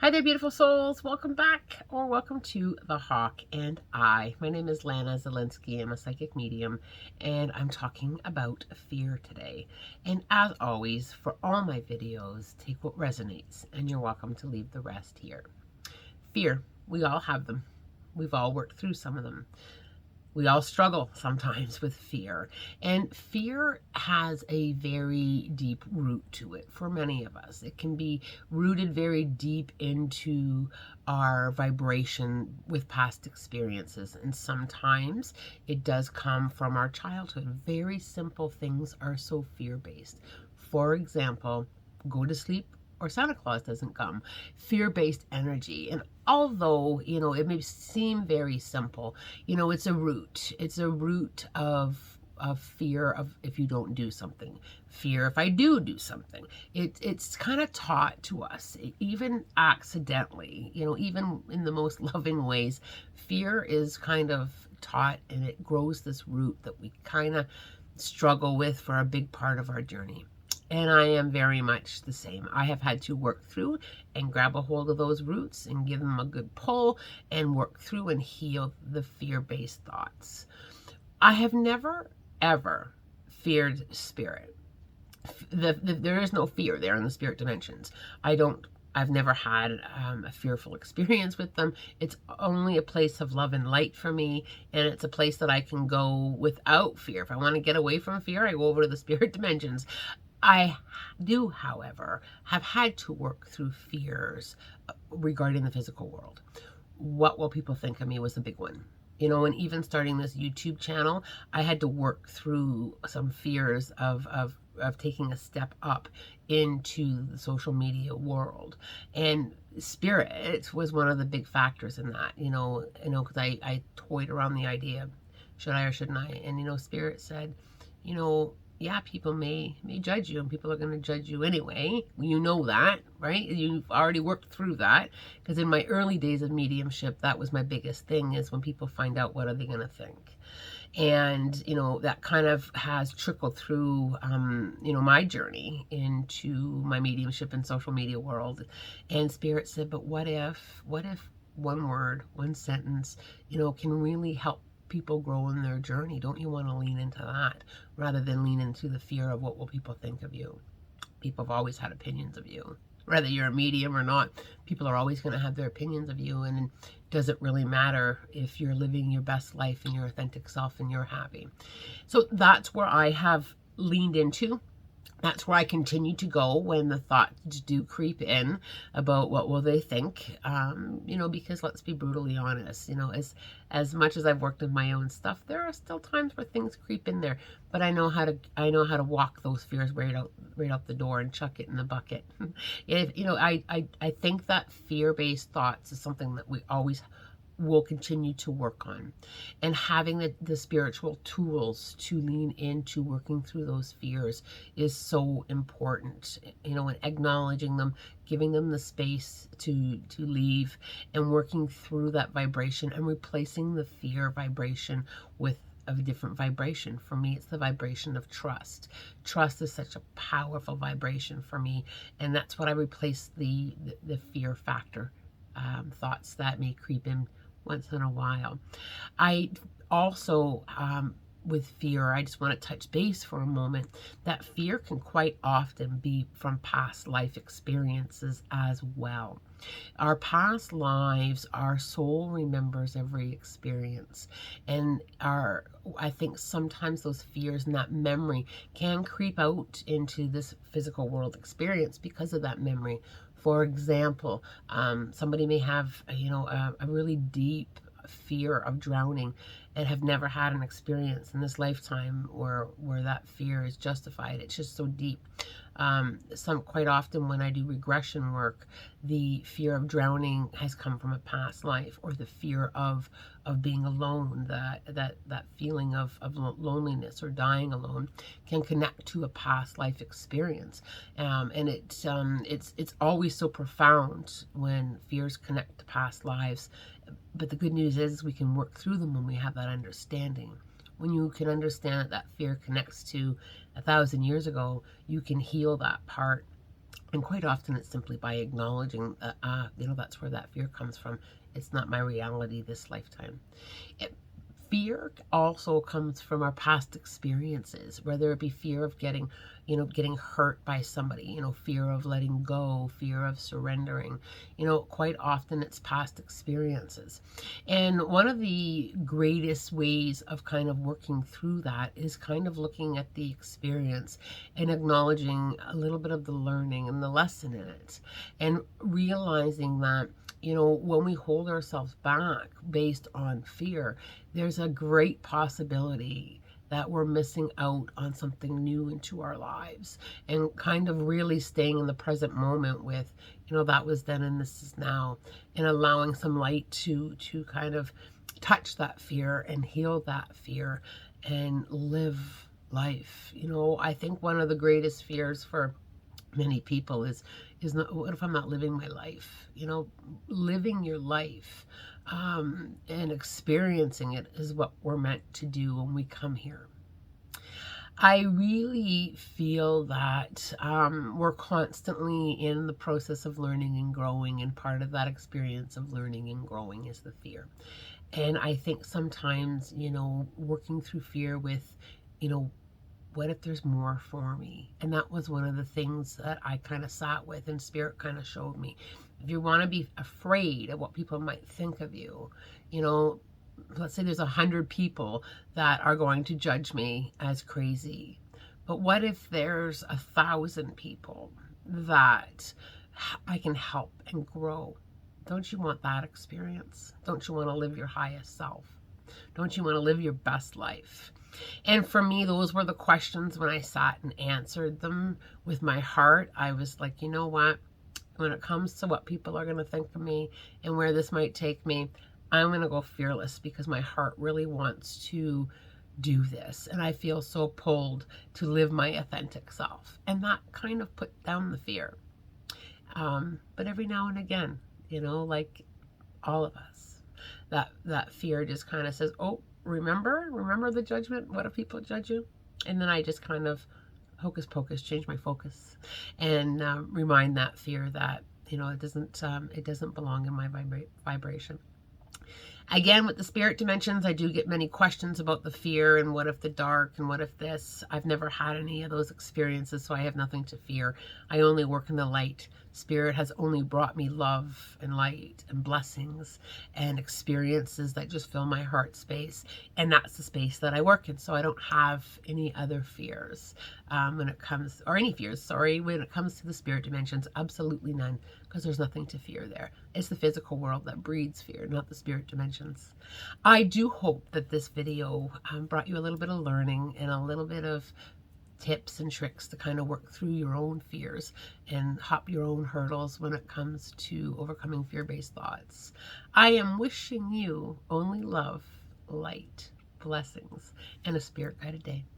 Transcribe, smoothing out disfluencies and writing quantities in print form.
Hi there, beautiful souls. Welcome back or welcome to The Hawk and I. My name is Lana Zelinsky. I'm a psychic medium and I'm talking about fear today. And as always, for all my videos, take what resonates and you're welcome to leave the rest here. Fear, we all have them. We've all worked through some of them. We all struggle sometimes with fear, and fear has a very deep root to it for many of us. It can be rooted very deep into our vibration with past experiences, and sometimes it does come from our childhood. Very simple things are so fear-based. For example, go to sleep or Santa Claus doesn't come. Fear-based energy. And although, it may seem very simple, it's a root. It's a root of fear of if you don't do something, fear if I do something. It's kind of taught to us, even accidentally, even in the most loving ways. Fear is kind of taught, and it grows this root that we kind of struggle with for a big part of our journey. And I am very much the same. I have had to work through and grab a hold of those roots and give them a good pull and work through and heal the fear-based thoughts. I have never, ever feared spirit. There is no fear there in the spirit dimensions. I've never had a fearful experience with them. It's only a place of love and light for me, and it's a place that I can go without fear. If I want to get away from fear, I go over to the spirit dimensions. I do, however, have had to work through fears regarding the physical world. What will people think of me was a big one. And even starting this YouTube channel, I had to work through some fears of taking a step up into the social media world. And spirit was one of the big factors in that, because I toyed around the idea, should I or shouldn't I? And, spirit said, yeah, people may judge you, and people are going to judge you anyway. You know that, right? You've already worked through that, because in my early days of mediumship, that was my biggest thing, is when people find out, what are they going to think? And, that kind of has trickled through, my journey into my mediumship and social media world. And Spirit said, but what if one word, one sentence, can really help people grow in their journey? Don't you want to lean into that rather than lean into the fear of what will people think of you? People have always had opinions of you. Whether you're a medium or not, people are always going to have their opinions of you, and does it really matter if you're living your best life and your authentic self and you're happy? So that's where I have leaned into. That's where I continue to go when the thoughts do creep in about what will they think, because let's be brutally honest, as much as I've worked with my own stuff, there are still times where things creep in there, but I know how to walk those fears right out the door and chuck it in the bucket. I think that fear-based thoughts is something that we always will continue to work on, and having the spiritual tools to lean into working through those fears is so important, and acknowledging them, giving them the space to leave, and working through that vibration and replacing the fear vibration with a different vibration. For me, it's the vibration of trust. Trust is such a powerful vibration for me, and that's what I replace the fear factor thoughts that may creep in once in a while. I also, with fear, I just want to touch base for a moment, that fear can quite often be from past life experiences as well. Our past lives, our soul remembers every experience, and I think sometimes those fears and that memory can creep out into this physical world experience because of that memory. For example, somebody may have, a really deep fear of drowning and have never had an experience in this lifetime where that fear is justified. It's just so deep. Quite often when I do regression work, the fear of drowning has come from a past life, or the fear of being alone, that feeling of loneliness or dying alone can connect to a past life experience. And it's always so profound when fears connect to past lives. But the good news is we can work through them when we have that understanding. When you can understand that fear connects to 1,000 years ago, you can heal that part And quite often it's simply by acknowledging that, that's where that fear comes from. It's not my reality this lifetime. It, Fear also comes from our past experiences, whether it be fear of getting hurt by somebody, fear of letting go, fear of surrendering. Quite often it's past experiences. And one of the greatest ways of kind of working through that is kind of looking at the experience and acknowledging a little bit of the learning and the lesson in it, and realizing that when we hold ourselves back based on fear, there's a great possibility that we're missing out on something new into our lives, and kind of really staying in the present moment with, that was then and this is now, and allowing some light to kind of touch that fear and heal that fear and live life. I think one of the greatest fears for many people is not, what if I'm not living my life? Living your life and experiencing it is what we're meant to do when we come here. I really feel that we're constantly in the process of learning and growing, and part of that experience of learning and growing is the fear. And I think sometimes, working through fear with, what if there's more for me? And that was one of the things that I kind of sat with, and Spirit kind of showed me. If you want to be afraid of what people might think of you, let's say there's 100 people that are going to judge me as crazy. But what if there's 1,000 people that I can help and grow? Don't you want that experience? Don't you want to live your highest self? Don't you want to live your best life? And for me, those were the questions when I sat and answered them with my heart. I was like, you know what? When it comes to what people are going to think of me and where this might take me, I'm going to go fearless, because my heart really wants to do this. And I feel so pulled to live my authentic self. And that kind of put down the fear. But every now and again, like all of us, that fear just kind of says, oh, remember the judgment? What if people judge you? And then I just kind of hocus pocus, change my focus, and remind that fear that, it doesn't belong in my vibration. Again, with the spirit dimensions, I do get many questions about the fear and what if the dark and what if this. I've never had any of those experiences, so I have nothing to fear. I only work in the light. Spirit has only brought me love and light and blessings and experiences that just fill my heart space. And that's the space that I work in. So I don't have any other fears when it comes to the spirit dimensions. Absolutely none, because there's nothing to fear there. It's the physical world that breeds fear, not the spirit dimensions. I do hope that this video brought you a little bit of learning and a little bit of tips and tricks to kind of work through your own fears and hop your own hurdles when it comes to overcoming fear-based thoughts. I am wishing you only love, light, blessings, and a spirit-guided day.